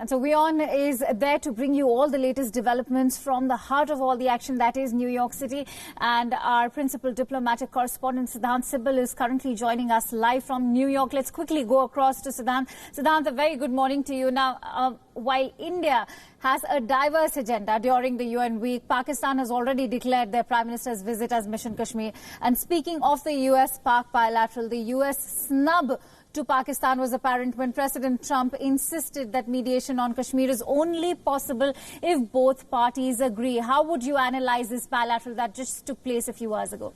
And so WION is there to bring you all the latest developments from the heart of all the action, that is New York City. And our principal diplomatic correspondent, Siddhant Sibal, is currently joining us live from New York. Let's quickly go across to Siddhant. Siddhant, a very good morning to you. Now, while India has a diverse agenda during the UN week, Pakistan has already declared their Prime Minister's visit as Mission Kashmir. And speaking of the US-Pak bilateral, the US snub to Pakistan was apparent when President Trump insisted that mediation on Kashmir is only possible if both parties agree. How would you analyze this bilateral that just took place a few hours ago?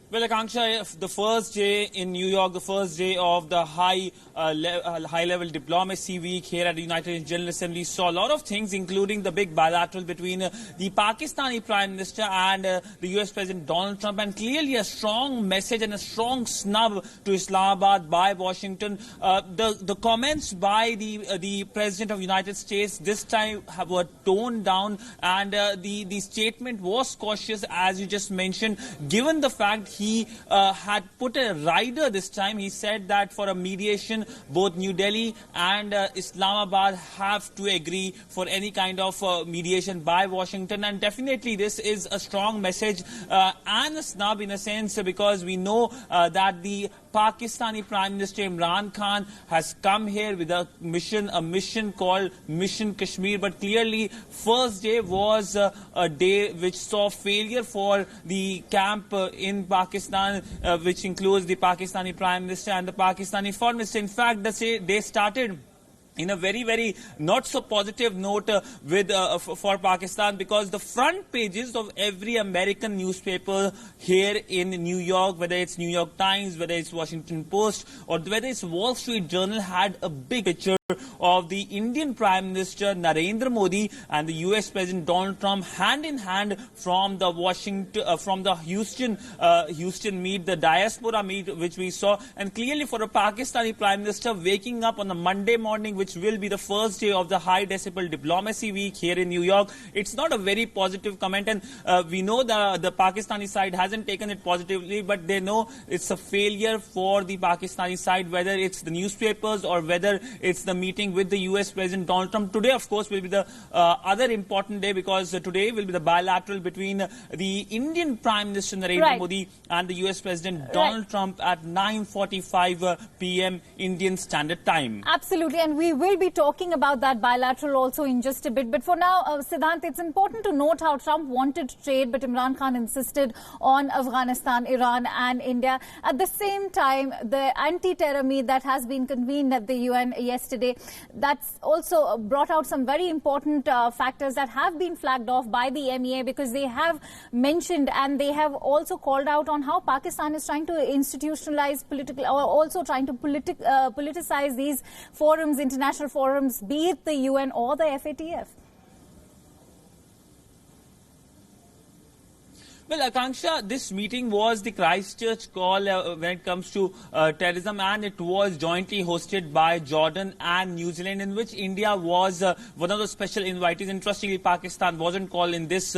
Well, Akanksha, the first day in New York, the first day of the high-level diplomacy week here at the United Nations General Assembly saw a lot of things, including the big bilateral between the Pakistani Prime Minister and the US President Donald Trump, and clearly a strong message and a strong snub to Islamabad by Washington. The comments by the President of the United States this time were toned down, and the statement was cautious, as you just mentioned, given the fact he had put a rider this time. He said that for a mediation, both New Delhi and Islamabad have to agree for any kind of mediation by Washington. And definitely this is a strong message and a snub in a sense, because we know that the Pakistani Prime Minister Imran Khan has come here with a mission called Mission Kashmir. But clearly, first day was a day which saw failure for the camp in Pakistan, which includes the Pakistani Prime Minister and the Pakistani Foreign Minister. In fact, they started in a very, very not so positive note for Pakistan, because the front pages of every American newspaper here in New York, whether it's New York Times, whether it's Washington Post, or whether it's Wall Street Journal, had a big picture of the Indian Prime Minister Narendra Modi and the US President Donald Trump hand in hand from the Houston meet, the diaspora meet, which we saw. And clearly for a Pakistani Prime Minister waking up on a Monday morning, which will be the first day of the high decibel diplomacy week here in New York, it's not a very positive comment. And we know the Pakistani side hasn't taken it positively, but they know it's a failure for the Pakistani side, whether it's the newspapers or whether it's the meeting with the US President Donald Trump. Today, of course, will be the other important day, because today will be the bilateral between the Indian Prime Minister Narendra Modi and the US President Donald Trump at 9:45 p.m. Indian Standard Time. Absolutely, and we will be talking about that bilateral also in just a bit. But for now, Siddhant, it's important to note how Trump wanted trade, but Imran Khan insisted on Afghanistan, Iran and India. At the same time, the anti-terror meet that has been convened at the UN yesterday, that's also brought out some very important factors that have been flagged off by the MEA, because they have mentioned and they have also called out on how Pakistan is trying to institutionalize or also trying to politicize these forums, international forums, be it the UN or the FATF. Well, Akanksha, this meeting was the Christchurch call when it comes to terrorism, and it was jointly hosted by Jordan and New Zealand, in which India was one of the special invitees. Interestingly, Pakistan wasn't called in this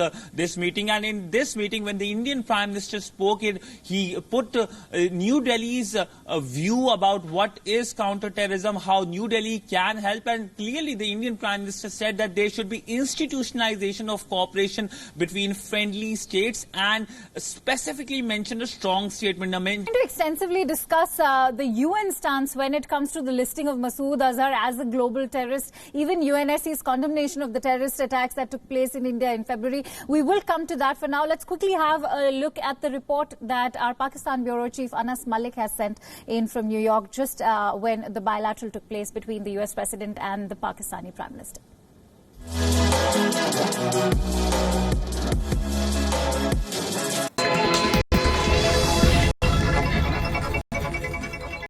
meeting. And in this meeting, when the Indian Prime Minister spoke, he put New Delhi's view about what is counter-terrorism, how New Delhi can help. And clearly, the Indian Prime Minister said that there should be institutionalization of cooperation between friendly states, and specifically mentioned a strong statement. To extensively discuss the UN stance when it comes to the listing of Masood Azhar as a global terrorist, even UNSC's condemnation of the terrorist attacks that took place in India in February. We will come to that. For now, let's quickly have a look at the report that our Pakistan Bureau Chief Anas Malik has sent in from New York just when the bilateral took place between the US President and the Pakistani Prime Minister.